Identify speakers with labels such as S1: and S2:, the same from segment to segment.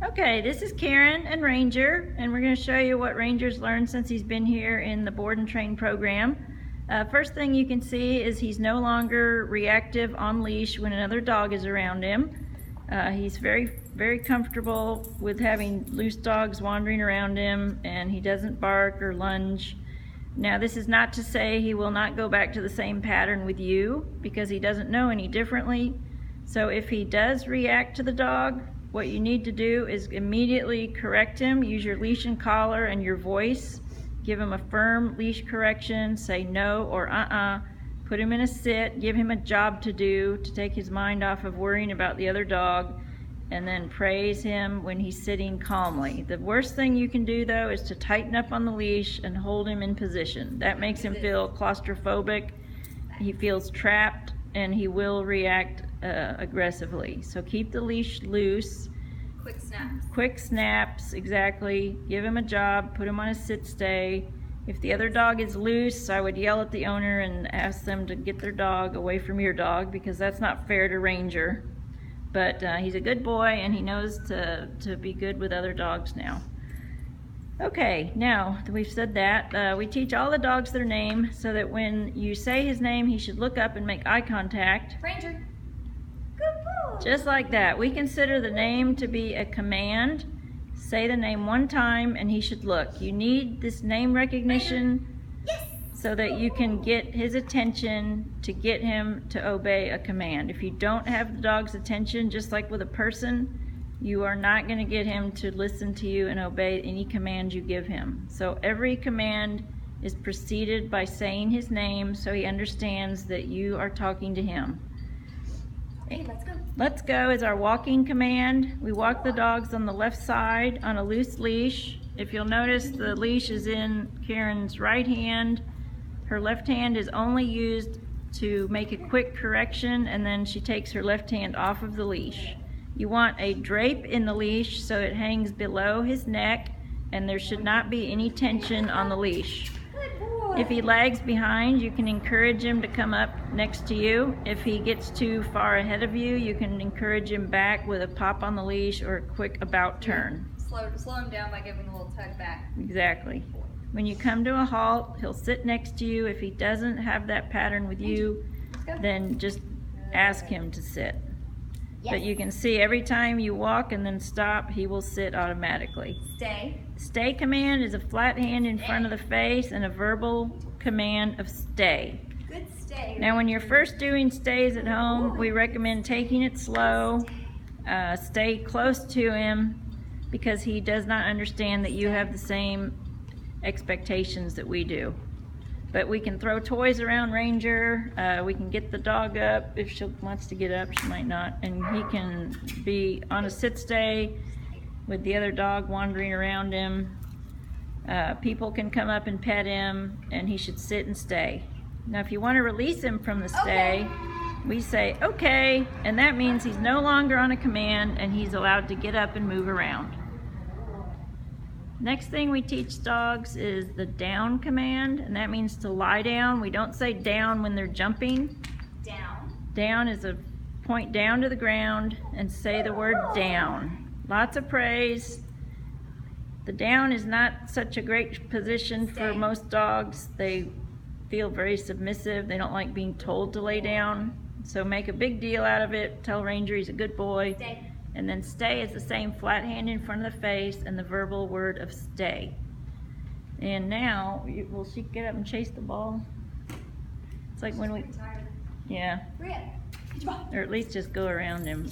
S1: Okay, this is Karen and Ranger, and we're going to show you what Ranger's learned since he's been here in the Board and Train program. First thing you can see is he's no longer reactive on leash when another dog is around him. He's very comfortable with having loose dogs wandering around him, and he doesn't bark or lunge. Now, this is not to say he will not go back to the same pattern with you, because he doesn't know any differently. So if he does react to the dog, what you need to do is immediately correct him. Use your leash and collar and your voice. Give him a firm leash correction. Say no or Put him in a sit. Give him a job to do to take his mind off of worrying about the other dog. And then praise him when he's sitting calmly. The worst thing you can do, though, is to tighten up on the leash and hold him in position. That makes him feel claustrophobic. He feels trapped, and he will react aggressively. So keep the leash loose.
S2: Quick snaps.
S1: Quick snaps, exactly. Give him a job, put him on a sit stay. If the other dog is loose, I would yell at the owner and ask them to get their dog away from your dog, because that's not fair to Ranger. But he's a good boy, and he knows to be good with other dogs now. Okay, now that we've said that, we teach all the dogs their name, so that when you say his name, he should look up and make eye contact.
S2: Ranger. Good boy.
S1: Just like that. We consider the name to be a command. Say the name one time and he should look. You need this name recognition so that you can get his attention to get him to obey a command. If you don't have the dog's attention, just like with a person, you are not going to get him to listen to you and obey any command you give him. So every command is preceded by saying his name so he understands that you are talking to him.
S2: Okay, let's go.
S1: Let's go is our walking command. We walk the dogs on the left side on a loose leash. If you'll notice, the leash is in Karen's right hand. Her left hand is only used to make a quick correction, and then she takes her left hand off of the leash. You want a drape in the leash so it hangs below his neck, and there should not be any tension on the leash.
S2: Good boy.
S1: If he lags behind, you can encourage him to come up next to you. If he gets too far ahead of you, you can encourage him back with a pop on the leash or a quick about turn.
S2: Slow him down by giving a little tug back.
S1: Exactly. When you come to a halt, he'll sit next to you. If he doesn't have that pattern with you, then just ask him to sit.
S2: Yes.
S1: But you can see every time you walk and then stop, he will sit automatically.
S2: Stay.
S1: Stay command is a flat hand in front of the face and a verbal command of stay.
S2: Good stay.
S1: Now, when you're first doing stays at home, we recommend taking it slow. Stay close to him, because he does not understand that you have the same expectations that we do. But we can throw toys around Ranger. We can get the dog up. If she wants to get up, she might not. And he can be on a sit stay with the other dog wandering around him. People can come up and pet him, and he should sit and stay. Now, if you want to release him from the stay, we say, okay, and that means he's no longer on a command and he's allowed to get up and move around. Next thing we teach dogs is the down command, and that means to lie down. We don't say down when they're jumping.
S2: Down.
S1: Down is a point down to the ground and say the word down. Lots of praise. The down is not such a great position for most dogs. They feel very submissive. They don't like being told to lay down. So make a big deal out of it. Tell Ranger he's a good boy.
S2: Stay.
S1: And then stay is the same flat hand in front of the face and the verbal word of stay. And now, will she get up and chase the ball? It's like when we, yeah. Or at least just go around him.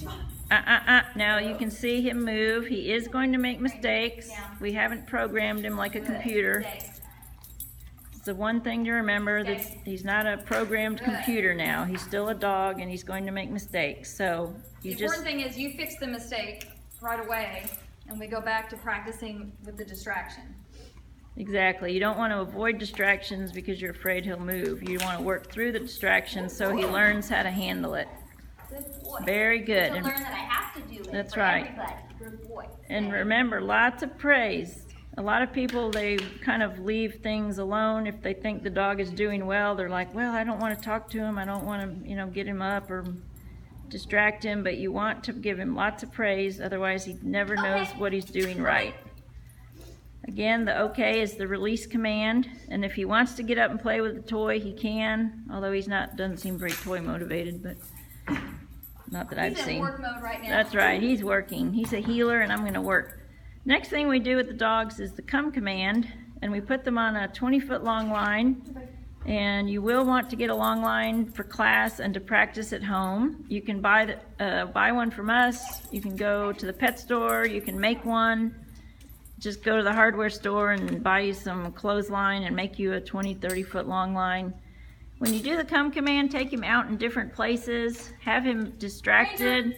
S1: Now you can see him move. He is going to make mistakes. We haven't programmed him like a computer. It's the one thing to remember, that he's not a programmed computer now. He's still a dog, and he's going to make mistakes. So
S2: The important thing is you fix the mistake right away, and we go back to practicing with the distraction.
S1: Exactly. You don't want to avoid distractions because you're afraid he'll move. You want to work through the distractions so he learns how to handle it.
S2: Good boy.
S1: Very good.
S2: To learn that I have to do it.
S1: That's
S2: for
S1: right.
S2: Everybody. Good boy.
S1: And remember, lots of praise. A lot of people, they kind of leave things alone. If they think the dog is doing well, they're like, well, I don't want to talk to him. I don't want to, get him up or distract him, but you want to give him lots of praise, otherwise he never knows what he's doing right. Again, the okay is the release command, and if he wants to get up and play with the toy, he can, although doesn't seem very toy motivated, but not that I've seen.
S2: He's in work mode right now.
S1: That's right, he's working. He's a healer and I'm going to work. Next thing we do with the dogs is the come command, and we put them on a 20-foot long line, and you will want to get a long line for class and to practice at home. You can buy one from us, you can go to the pet store, you can make one. Just go to the hardware store and buy you some clothesline and make you a 20-30 foot long line. When you do the come command, take him out in different places, have him distracted.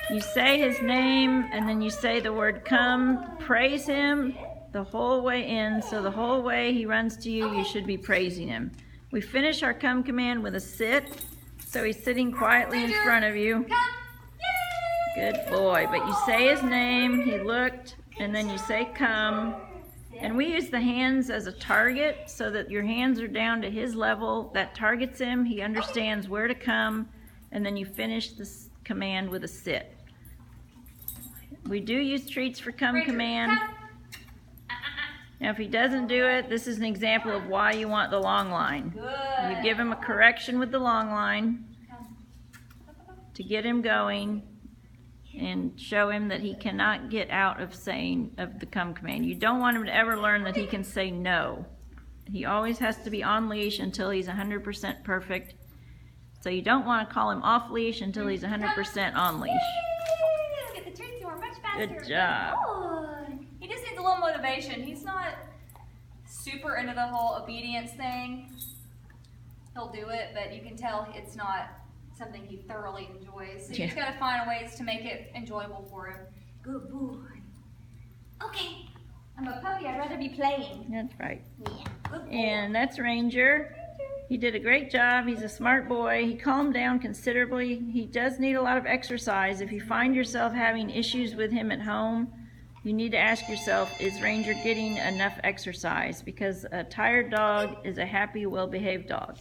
S1: You say his name and then you say the word come, praise him the whole way in, so the whole way he runs to you, you should be praising him. We finish our come command with a sit, so he's sitting quietly in front of you. Good boy, but you say his name, he looked, and then you say come. And we use the hands as a target so that your hands are down to his level. That targets him, he understands where to come, and then you finish this command with a sit. We do use treats for come command. Now if he doesn't do it, this is an example of why you want the long line. You give him a correction with the long line to get him going and show him that he cannot get out of the come command. You don't want him to ever learn that he can say no. He always has to be on leash until he's 100% perfect. So you don't want to call him off leash until he's 100% on leash.
S2: Get the treats more much faster.
S1: Good job.
S2: He just needs a little motivation. He's not super into the whole obedience thing. He'll do it, but you can tell it's not something he thoroughly enjoys. So you just got to find ways to make it enjoyable for him. Good boy. Okay. I'm a puppy. I'd rather be playing.
S1: That's right.
S2: Yeah. Good boy.
S1: And that's Ranger. He did a great job. He's a smart boy. He calmed down considerably. He does need a lot of exercise. If you find yourself having issues with him at home, you need to ask yourself, is Ranger getting enough exercise? Because a tired dog is a happy, well-behaved dog.